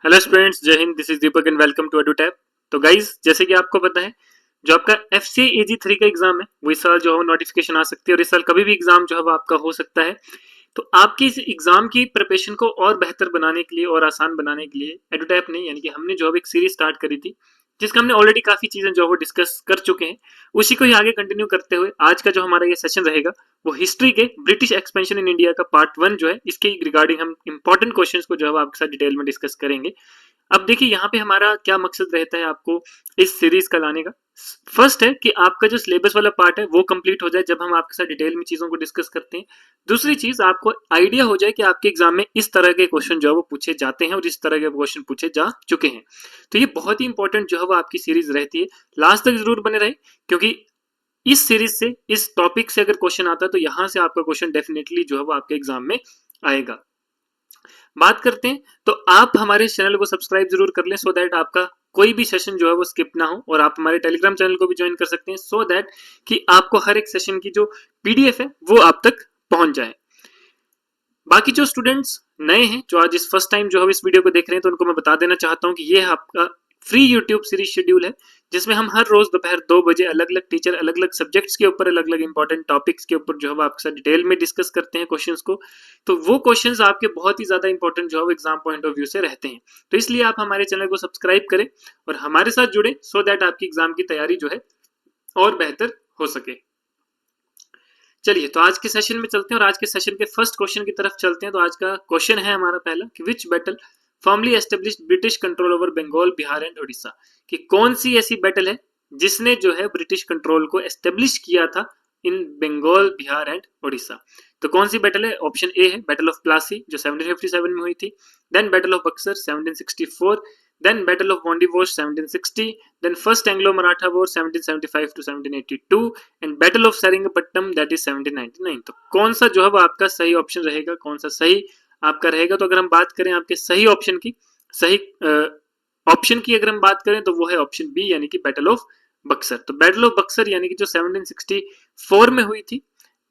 Hello students, जय हिंद। This is Deepak and welcome to Edutap. तो गाइस, जैसे कि आपको पता है, जो आपका FCAG 3 का एग्जाम है वो इस साल जो है नोटिफिकेशन आ सकती है और इस साल कभी भी एग्जाम जो है वो आपका हो सकता है। तो आपकी इस एग्जाम की प्रिपरेशन को और बेहतर बनाने के लिए और आसान बनाने के लिए एडुटैप ने यानी कि हमने जो अब एक सीरीज स्टार्ट करी थी, जिसका हमने ऑलरेडी काफी चीजें जो है वो डिस्कस कर चुके हैं, उसी को ही आगे कंटिन्यू करते हुए आज का जो हमारा ये सेशन रहेगा वो हिस्ट्री के ब्रिटिश एक्सपेंशन इन इंडिया का पार्ट 1 जो है, इसके रिगार्डिंग हम इंपॉर्टेंट क्वेश्चंस को जो है आपके साथ डिटेल में डिस्कस करेंगे। अब देखिए यहाँ पे हमारा क्या मकसद रहता है आपको इस सीरीज का लाने का। फर्स्ट है कि आपका जो सिलेबस वाला पार्ट है वो कंप्लीट हो जाए जब हम आपके साथ डिटेल में चीजों को डिस्कस करते हैं। दूसरी चीज, आपको आइडिया हो जाए कि आपके एग्जाम में इस तरह के क्वेश्चन जो है वो पूछे जाते हैं और इस तरह के क्वेश्चन पूछे जा चुके हैं। तो ये बहुत ही इंपॉर्टेंट जो है वो आपकी सीरीज रहती है। लास्ट तक जरूर बने रहे, क्योंकि इस सीरीज से, इस टॉपिक से अगर क्वेश्चन आता है तो यहां से आपका क्वेश्चन डेफिनेटली जो है वो आपके एग्जाम में आएगा। बात करते हैं, तो आप हमारे चैनल को सब्सक्राइब जरूर कर लें सो दैट आपका कोई भी सेशन जो है वो स्किप ना हो, और आप हमारे टेलीग्राम चैनल को भी ज्वाइन कर सकते हैं सो दैट कि आपको हर एक सेशन की जो PDF है वो आप तक पहुंच जाए। बाकी जो स्टूडेंट्स नए हैं, जो आज इस फर्स्ट टाइम जो है इस वीडियो को देख रहे हैं, तो उनको मैं बता देना चाहता हूं कि ये आपका फ्री यूट्यूब सीरीज शेड्यूल है, जिसमें हम हर रोज दोपहर 2 बजे अलग अलग टीचर अलग अलग सब्जेक्ट्स के ऊपर अलग अलग इंपॉर्टेंट टॉपिक्स के ऊपर जो है आपके साथ डिटेल में डिस्कस करते हैं क्वेश्चंस को। तो वो क्वेश्चंस आपके बहुत ही ज्यादा इंपॉर्टेंट जो है एग्जाम पॉइंट ऑफ व्यू से रहते हैं। तो इसलिए आप हमारे चैनल को सब्सक्राइब करें और हमारे साथ जुड़े सो दैट आपकी एग्जाम की तैयारी जो है और बेहतर हो सके। चलिए, तो आज के सेशन में चलते हैं और आज के सेशन के फर्स्ट क्वेश्चन की तरफ चलते हैं। तो आज का क्वेश्चन है हमारा पहला कि which battle formally established British control over Bengal, Bihar and Odisha. कि कौन सी ऐसी बैटल है जिसने जो है ब्रिटिश कंट्रोल को एस्टेब्लिश किया था इन बंगाल, बिहार एंड ओडिशा। तो कौन सी बैटल है? ऑप्शन ए है बैटल ऑफ प्लासी जो 1757 में हुई थी, then battle of Buxar 1764, then Battle of Bondivosh 1760, then First Anglo-Maratha War 1775 to 1782 and Battle of Seringapatam that is 1799। तो कौन सा जो है वो आपका सही ऑप्शन रहेगा, कौन सा सही आपका रहेगा? तो अगर हम बात करें आपके सही ऑप्शन की, सही ऑप्शन की अगर हम बात करें तो वो है ऑप्शन बी, यानी कि बैटल ऑफ बक्सर। तो बैटल ऑफ बक्सर यानी कि जो 1764 में हुई थी,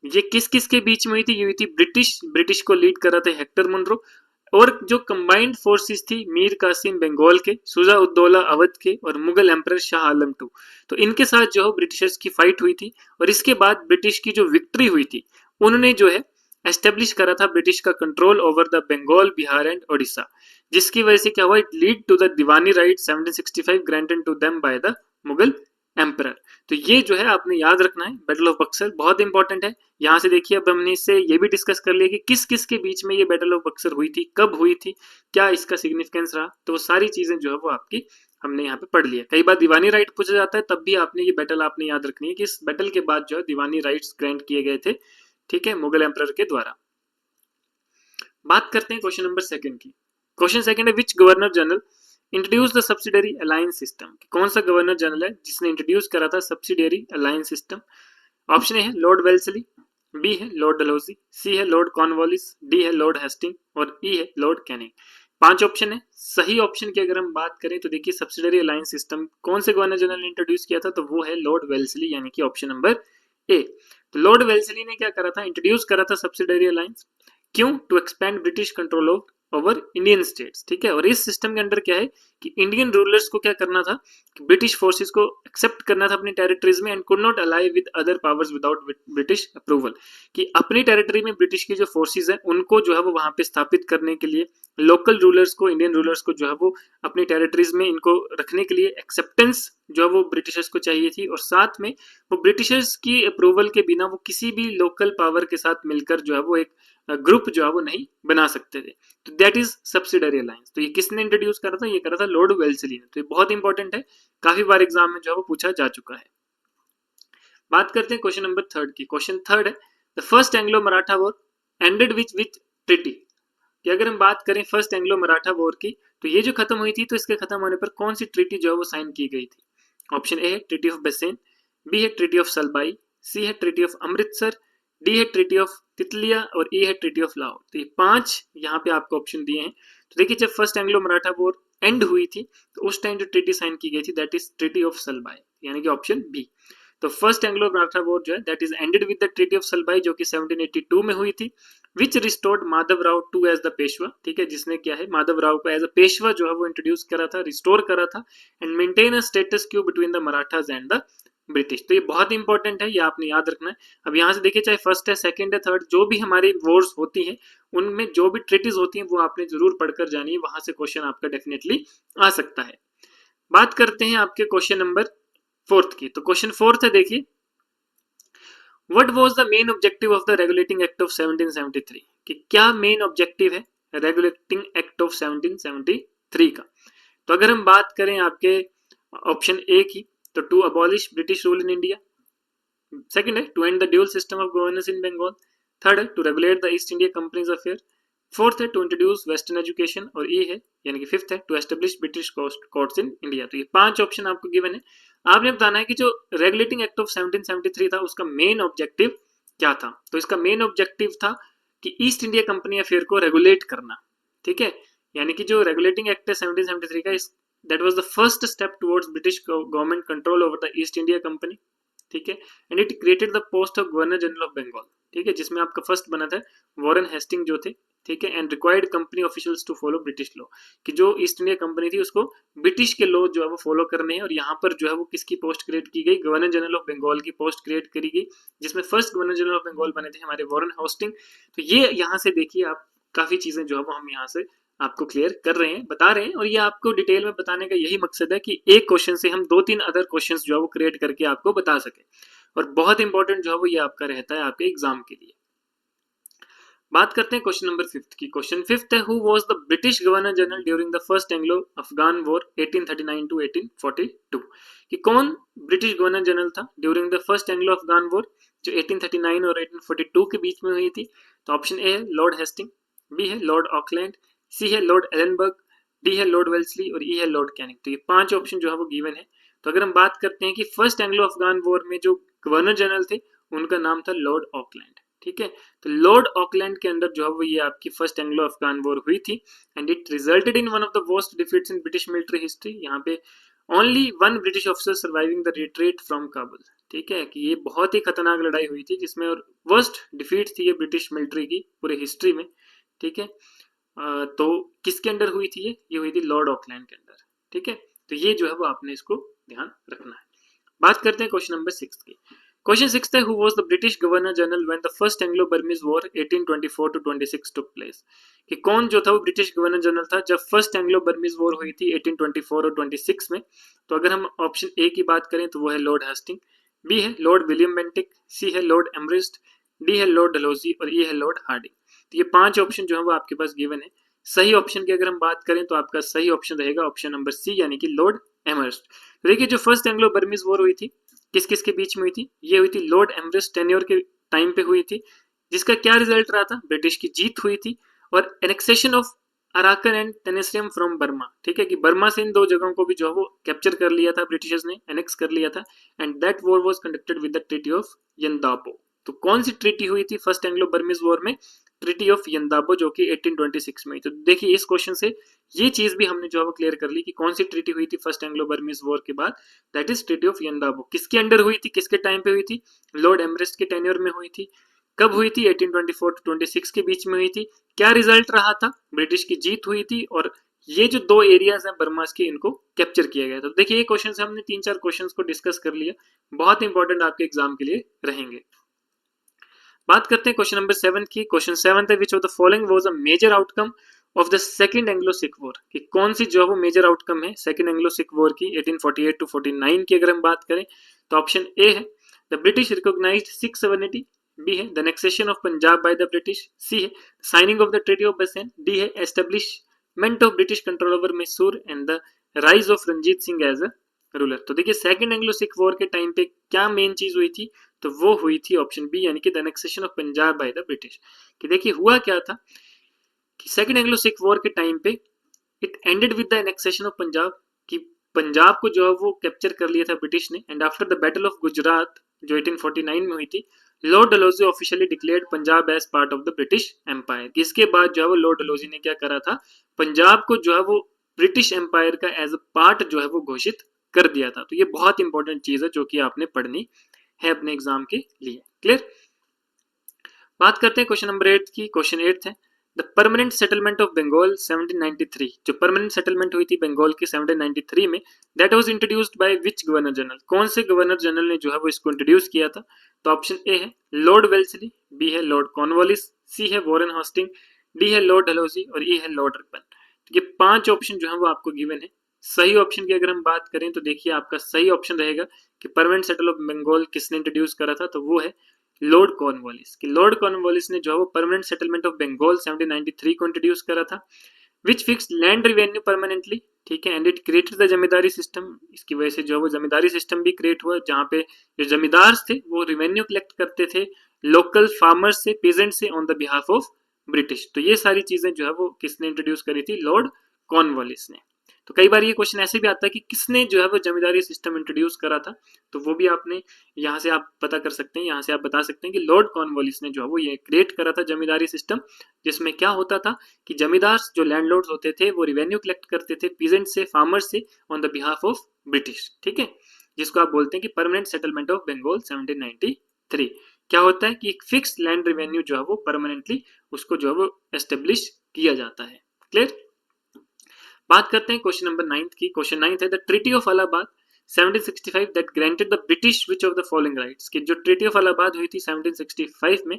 ये किस किस के बीच में हुई थी? ये हुई थी ब्रिटिश को लीड कर रहा था हेक्टर मुनरो, और जो कंबाइंड फोर्सेस थी मीर कासिम बंगाल के, सुजा उद्दौला अवध के और मुगल एम्परर शाह आलम टू, तो इनके साथ जो है ब्रिटिशर्स की फाइट हुई थी। और इसके बाद ब्रिटिश की जो विक्ट्री हुई थी, उन्होंने जो है एस्टेब्लिश करा था ब्रिटिश का control over the Bengal, Bihar and Odisha, जिसकी वजह से क्या हुआ? It lead to the Diwani right 1765 granted to them by the Mughal emperor. तो ये जो है आपने याद रखना है, बैटल ऑफ बक्सर बहुत इंपॉर्टेंट है। यहां से देखिए, अब हमने इससे ये भी डिस्कस कर लिया कि किस किस के बीच में ये बैटल ऑफ बक्सर हुई थी, कब हुई थी, क्या इसका सिग्निफिकेंस रहा। तो वो सारी चीजें जो है वो आपकी हमने यहाँ पे पढ़ लिया। कई बार दीवानी राइट पूछा जाता है, तब भी आपने ये बैटल आपने याद रखनी है कि इस बैटल के बाद जो है दीवानी राइट्स ग्रांट किए गए थे, ठीक है, मुगल एम्परर के द्वारा। बात करते हैं क्वेश्चन नंबर सेकंड की। क्वेश्चन सेकंड है which governor general introduce the subsidiary alliance system. कौन सा गवर्नर जनरल है जिसने इंट्रोड्यूस करा था subsidiary alliance system? Option A है लॉर्ड वेल्सली, बी है लॉर्ड डलहौजी, सी है लॉर्ड कॉर्नवालिस, डी है लॉर्ड हेस्टिंग और ई है लॉर्ड कैनिंग। 5 ऑप्शन है। सही ऑप्शन की अगर हम बात करें तो देखिए, सब्सिडरी अलायंस सिस्टम कौन से गवर्नर जनरल ने इंट्रोड्यूस किया था? तो वो है लॉर्ड वेल्सली, यानी कि ऑप्शन नंबर ए। तो लॉर्ड वेल्सली ने क्या करा था? इंट्रोड्यूस करा था सब्सिडरी अलायंस। क्यों? To expand British control of over Indian states, ठीक है। और इस सिस्टम के अंडर क्या है कि इंडियन रूलर्स को क्या करना था कि ब्रिटिश फोर्सेस को एक्सेप्ट करना था अपनी टेरिटरीज में, and could not ally with other powers without British approval. कि अपनी टेरिटरी में ब्रिटिश की जो फोर्सेस है उनको जो है वो वहां पे स्थापित करने के लिए लोकल रूलर्स को, इंडियन रूलर्स को जो है वो अपनी टेरिटरीज में इनको रखने के लिए एक्सेप्टेंस जो है वो ब्रिटिशर्स को चाहिए थी, और साथ में वो ब्रिटिशर्स की अप्रूवल के बिना वो किसी भी लोकल पावर के साथ मिलकर जो है वो एक ग्रुप जो है वो नहीं बना सकते थे। तो दैट इज सब्सिडरी अलायंस। तो ये किसने इंट्रोड्यूस करा था? ये करा था लॉर्ड वेल्सली ने। तो ये बहुत इंपॉर्टेंट है, काफी बार एग्जाम में जो है वो पूछा जा चुका है। बात करते हैं क्वेश्चन नंबर थर्ड की। क्वेश्चन थर्ड है the first Anglo Maratha war ended which treaty. कि अगर हम बात करें फर्स्ट एंग्लो मराठा वॉर की, तो ये जो खत्म हुई थी, तो इसके खत्म होने पर कौन सी ट्रिटी जो है वो साइन की गई थी? ऑप्शन ए है ट्रिटी ऑफ बेसेन, बी है ट्रिटी ऑफ सलबाई, सी है ट्रिटी ऑफ अमृतसर, डी है ट्रिटी ऑफ तितलिया और ए है ट्रिटी ऑफ लाहौर। तो ये 5 यहाँ पे आपको ऑप्शन दिए हैं। तो देखिए, जब first Anglo Maratha war and हुई थी तो उस टाइम जो ट्रिटी साइन की गई थी that is treaty of Salbai, यानी कि ऑप्शन बी। तो फर्स्ट एंग्लो मराठा वॉर जो है that is ended with the treaty of Salbai, जो कि 1782 में हुई थी, which restored Madhav Rao to as the Peshwa, ठीक है, जिसने क्या है माधव राव को एज अ पेशवा जो है वो इंट्रोड्यूस करा था, रिस्टोर करा था, and maintain a status Q between the Marathas and the British. तो ये बहुत इंपॉर्टेंट है, ये आपने याद रखना है। अब यहाँ से देखिए, चाहे फर्स्ट है, सेकंड है, थर्ड, जो भी हमारी वॉर्स होती हैं उनमें जो भी ट्रीटीज होती हैं वो आपने जरूर पढ़कर जानी है, वहां से क्वेश्चन आपका डेफिनेटली आ सकता है। बात करते हैं आपके क्वेश्चन नंबर फोर्थ की। तो क्वेश्चन फोर्थ है, देखिए, what was the main objective of the regulating act of 1773, कि क्या मेन ऑब्जेक्टिव है रेगुलेटिंग एक्ट ऑफ 1773 का। तो अगर हम बात करें आपके ऑप्शन ए की, तो to abolish British rule in India, second है to end the dual system of governance in Bengal, third है to regulate the East India Company's affair, fourth है टू इंट्रोड्यूस वेस्टर्न एजुकेशन, और ई है यानी कि fifth है to establish British courts in India. तो ये 5 ऑप्शन आपको गिवन है। आपने बताना है कि जो रेगुलेटिंग एक्ट ऑफ 1773 था उसका मेन ऑब्जेक्टिव क्या था। तो इसका मेन ऑब्जेक्टिव था कि ईस्ट इंडिया कंपनी अफेयर को रेगुलेट करना, ठीक है, यानी कि जो रेगुलेटिंग एक्ट है 1773 का, that was the first step towards British government control over the East India Company, ठीक है, and it created the post of governor general of Bengal, ठीक है, जिसमें आपका फर्स्ट बना था वॉरेन हेस्टिंग जो थे, ठीक है, and required company officials to follow British law, कि जो ईस्ट इंडिया कंपनी थी उसको ब्रिटिश के लॉ जो है वो फॉलो करने हैं। और यहाँ पर जो है वो किसकी पोस्ट क्रिएट की गई, गवर्नर जनरल ऑफ बंगाल की पोस्ट क्रिएट करी गई, जिसमें first governor general of Bengal बने थे हमारे वॉरेन हेस्टिंग। तो ये यहाँ से देखिए आप, काफी चीजें जो है वो हम यहाँ से आपको क्लियर कर रहे हैं, बता रहे हैं, और ये आपको डिटेल में बताने का यही मकसद है कि एक क्वेश्चन से हम 2-3 अदर क्वेश्चंस जो है वो क्रिएट करके आपको बता सके, और बहुत इंपॉर्टेंट जो है वो ये आपका रहता है आपके एग्जाम के लिए। बात करते हैं क्वेश्चन नंबर फिफ्थ की। क्वेश्चन फिफ्थ है, who was the British governor general during the first Anglo Afghan war 1839 to 1842, कि कौन ब्रिटिश गवर्नर जनरल था during the first Anglo Afghan war जो 1839 और 1842 के बीच में हुई थी। तो ऑप्शन ए है लॉर्ड हेस्टिंग, बी है लॉर्ड ऑकलैंड, सी है लॉर्ड एलनबर्ग, डी है लॉर्ड वेल्सली, और ई है लॉर्ड कैनिंग। तो ये 5 ऑप्शन जो है वो गिवन है। तो अगर हम बात करते हैं कि फर्स्ट एंग्लो अफगान वॉर में जो गवर्नर जनरल थे उनका नाम था लॉर्ड ऑकलैंड, ठीक है। तो लॉर्ड ऑकलैंड के अंदर जो है वो ये आपकी फर्स्ट एंग्लो अफगान वॉर हुई थी, and it resulted in one of the worst defeats in British military history. यहाँ पे only one British officer surviving the retreat from Kabul, ठीक है, कि ये बहुत ही खतरनाक लड़ाई हुई थी जिसमें और वर्स्ट डिफीट थी ये ब्रिटिश मिलिट्री की पूरे हिस्ट्री में, ठीक है। तो किसके अंडर हुई थी ये हुई थी लॉर्ड ऑकलैंड के अंदर, ठीक है। तो ये जो है वो आपने इसको ध्यान रखना है। बात करते हैं क्वेश्चन नंबर 6 की। क्वेश्चन 6 है, who was the British governor general when the first Anglo Burmese war 1824 to 26 took place, कि कौन जो था वो ब्रिटिश गवर्नर जनरल था जब फर्स्ट एंग्लो बर्मीज वॉर हुई थी 1824 और 26 में। तो अगर हम ऑप्शन ए की बात करें तो वो है लॉर्ड हेस्टिंग, बी है लॉर्ड विलियम बेंटिक, सी है लॉर्ड एमरिस्ट, डी है लॉर्ड डलहौजी, और ई है लॉर्ड हार्डिंग। तो ये 5 ऑप्शन जो है वो आपके पास गिवन है। सही ऑप्शन की अगर हम बात करें तो आपका सही ऑप्शन रहेगा ऑप्शन नंबर सी, यानी कि लॉर्ड एमरिस्ट। तो देखिए, जो फर्स्ट एंग्लो बर्मीज वॉर हुई थी किस किस के बीच में हुई थी, ये हुई थी लॉर्ड एमरिस्ट टेन्योर के टाइम पे हुई थी, जिसका क्या रिजल्ट रहा था, ब्रिटिश की जीत हुई थी, और annexation of Arakan and Tenasserim from Burma, ठीक है, कि बर्मा से इन 2 जगहों को भी जो है वो कैप्चर कर लिया था ब्रिटिशर्स ने, एनेक्स कर लिया था, and that war was conducted with the treaty of Yandabo. तो कौन सी ट्रीटी हुई थी फर्स्ट एंग्लो बर्मीज वॉर में, ट्रीटी ऑफ यंदाबो, जो कि 1826 में। तो देखिए इस क्वेश्चन से ये चीज भी हमने जो है वो क्लियर कर ली कि कौन सी ट्रीटी हुई थी फर्स्ट एंग्लो बर्मीज वॉर के बाद, दैट इज ट्रीटी ऑफ यंदाबो। किसके अंडर हुई थी, किसके टाइम पे हुई थी, लॉर्ड एमरिस्ट के टेन्योर में हुई थी। कब हुई थी, 1824 टू 26 के बीच में हुई थी। क्या रिजल्ट रहा था, ब्रिटिश की जीत हुई थी, और ये जो 2 एरियाज हैं बर्मास के इनको कैप्चर किया गया। तो देखिए ये क्वेश्चन से हमने 3-4 क्वेश्चन को डिस्कस कर लिया, बहुत इंपॉर्टेंट आपके एग्जाम के लिए रहेंगे। बात करते हैं क्वेश्चन नंबर 7 की। क्वेश्चन 7 है, which of the following was a major outcome of the second Anglo Sikh war, कि कौन सी जो है वो मेजर आउटकम है सेकंड एंग्लो सिख वॉर की 1848 टू 49 की अगर हम बात करें तो ऑप्शन ए है the British recognised Sikh sovereignty, B है the annexation of Punjab by the British, C है signing of the treaty of Bassein, D है establishment of British control over Mysore and the rise of Ranjit Singh as a ruler. तो देखिए second Anglo Sikh war के time पे क्या main चीज हुई थी, तो वो हुई थी ऑप्शन बी, यानी कि the annexation of Punjab by the British. कि देखिए हुआ क्या था कि सेकंड एंग्लो सिख वॉर के टाइम पे it ended with the annexation of Punjab, कि पंजाब को जो है वो कैप्चर कर लिया था ब्रिटिश ने, and after the battle of Gujarat जो 1849 में हुई थी, Lord Dalhousie officially declared Punjab as part of the British empire. इसके बाद जो है वो लॉर्ड डलहौजी ने क्या करा था, पंजाब को जो है वो ब्रिटिश एम्पायर का एज अ पार्ट जो है वो घोषित कर दिया था। तो ये बहुत इंपॉर्टेंट चीज है जो कि आपने पढ़नी है अपने एग्जाम के लिए। क्लियर। बात करते हैं क्वेश्चन नंबर 8 की। क्वेश्चन 8 है the permanent settlement of Bengal 1793। जो परमानेंट सेटलमेंट हुई थी बंगाल की 1793 में, that was introduced by which governor general. कौन से गवर्नर जनरल ने जो है वो इसको इंट्रोड्यूस किया था? तो ऑप्शन ए है लॉर्ड वेल्सली, बी है लॉर्ड कॉर्नवालिस, सी है वॉरेन हॉस्टिंग, डी है लॉर्ड डलहौजी और ई है लॉर्ड रिपन। तो ये 5 ऑप्शन जो है वो आपको गिवन है। सही ऑप्शन की अगर हम बात करें तो देखिए आपका सही ऑप्शन रहेगा कि परमानेंट सेटल ऑफ बंगाल किसने इंट्रोड्यूस करा था, तो वो है लॉर्ड कॉर्नवालिस। कि लॉर्ड कॉर्नवालिस ने जो है वो परमानेंट सेटलमेंट ऑफ बंगाल 1793 को इंट्रोड्यूस करा था, विच फिक्स लैंड रिवेन्यू परमानेंटली, ठीक है, and it created the zamindari system. इसकी वजह से जो है वो जमींदारी सिस्टम भी क्रिएट हुआ, जहां पे जो जमींदार थे वो रिवेन्यू कलेक्ट करते थे लोकल फार्मर्स से, पेजेंट से, on the behalf of British. तो ये सारी चीजें जो है वो किसने इंट्रोड्यूस करी थी? लॉर्ड कॉर्नवालिस ने। तो कई बार ये क्वेश्चन ऐसे भी आता है कि किसने जो है वो जमींदारी सिस्टम इंट्रोड्यूस करा था, तो वो भी आपने यहाँ से आप पता कर सकते हैं, यहाँ से आप बता सकते हैं कि लॉर्ड कॉर्नवालिस ने जो है वो ये क्रिएट करा था जमींदारी सिस्टम, जिसमें क्या होता था कि जमींदार जो लैंडलॉर्ड्स होते थे वो रिवेन्यू कलेक्ट करते थे पीजेंट से, फार्मर्स से, on the behalf of British, ठीक है, जिसको आप बोलते हैं कि परमानेंट सेटलमेंट ऑफ बंगाल 1793। क्या होता है कि एक फिक्स लैंड रेवेन्यू जो है वो परमानेंटली उसको जो है वो एस्टेब्लिश किया जाता है। क्लियर? बात करते हैं क्वेश्चन नंबर 9 की। क्वेश्चन 9 है the treaty of Allahabad 1765 that granted the British which of the following rights. कि जो ट्रीटी ऑफ अलाहाबाद हुई थी 1765 में,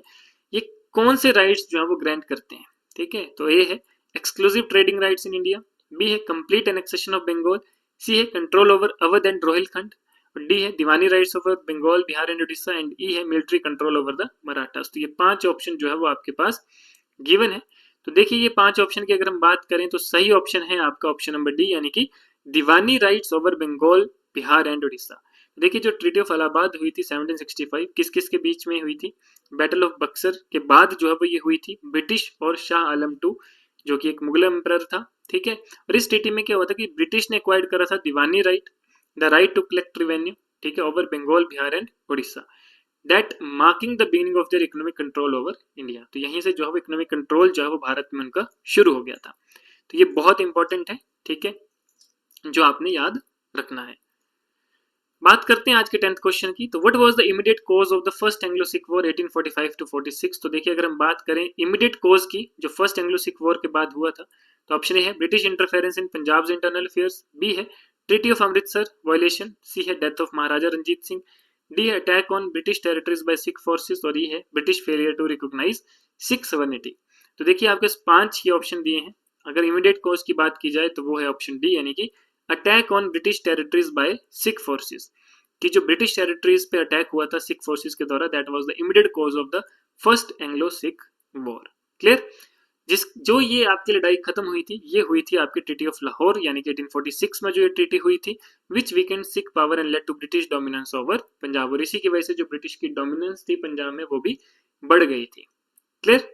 ये कौन से राइट्स जो है वो ग्रांट करते हैं? ठीक है, तो ए है exclusive trading rights in India, B है complete annexation of Bengal, C है control over Awadh and Rohilkhand, और डी है diwani rights over Bengal, Bihar and Orissa, and E है military control over the Marathas. तो ये 5 ऑप्शन जो है वो आपके पास गिवन है। तो देखिए ये 5 ऑप्शन की अगर हम बात करें तो सही ऑप्शन है आपका ऑप्शन नंबर डी, यानी कि diwani rights over Bengal, Bihar and Orissa. देखिए जो ट्रीटी ऑफ इलाहाबाद हुई थी 1765, किस किस के बीच में हुई थी? बैटल ऑफ बक्सर के बाद जो है वो ये हुई थी ब्रिटिश और शाह आलम टू, जो कि एक मुगल एम्परर था, ठीक है। और इस ट्रीटी में क्या हुआ था कि ब्रिटिश ने एक्वायर्ड करा था diwani right, the right to collect revenue, ठीक है, over Bengal, Bihar and Orissa, that marking the beginning of their economic control over India. तो यहीं से जो है इकोनॉमिक कंट्रोल जो है वो भारत में उनका शुरू हो गया था। तो ये बहुत इंपॉर्टेंट है, ठीक है, जो आपने याद रखना है। बात करते हैं आज के 10th क्वेश्चन की। तो what was the immediate cause of the first Anglo Sikh war 1845 to 46। तो देखिए अगर हम बात करें इमीडिएट कॉज की जो फर्स्ट एंग्लो सिख वॉर के बाद हुआ था, तो ऑप्शन ए है British interference in Punjab internal affairs, B है treaty of Amritsar violation, C है death of Maharaja Ranjit Singh, D है attack on British territories by Sikh forces, और ई है British failure to recognise Sikh sovereignty. तो देखिए आपके 5 ही ऑप्शन दिए हैं। अगर इमीडिएट कॉज की बात की जाए तो वो है ऑप्शन डी, यानी कि attack on British territories by Sikh forces. कि जो ब्रिटिश टेरिटरीज पे अटैक हुआ था सिख फोर्सेस के द्वारा, that was the immediate cause of the first Anglo Sikh war. Clear? जिस जो ये आपकी लड़ाई खत्म हुई थी, ये हुई थी आपकी ट्रीटी ऑफ लाहौर, यानी कि 1846 में जो ये ट्रीटी हुई थी, which weakened Sikh power and led to British dominance over Punjab. और इसी की वजह से जो ब्रिटिश की डोमिनेंस थी पंजाब में वो भी बढ़ गई थी। क्लियर?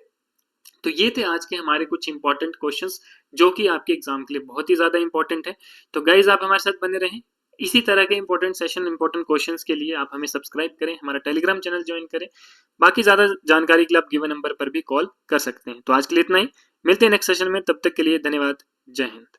तो ये थे आज के हमारे कुछ इंपॉर्टेंट क्वेश्चंस जो कि आपके एग्जाम के लिए बहुत ही ज्यादा इंपॉर्टेंट है। तो गाइज आप हमारे साथ बने रहें, इसी तरह के इंपॉर्टेंट सेशन, इंपॉर्टेंट क्वेश्चंस के लिए आप हमें सब्सक्राइब करें, हमारा टेलीग्राम चैनल ज्वाइन करें। बाकी ज्यादा जानकारी के लिए आप गिवन नंबर पर भी कॉल कर सकते हैं। तो आज के लिए इतना ही, मिलते हैं नेक्स्ट सेशन में, तब तक के लिए धन्यवाद, जय हिंद।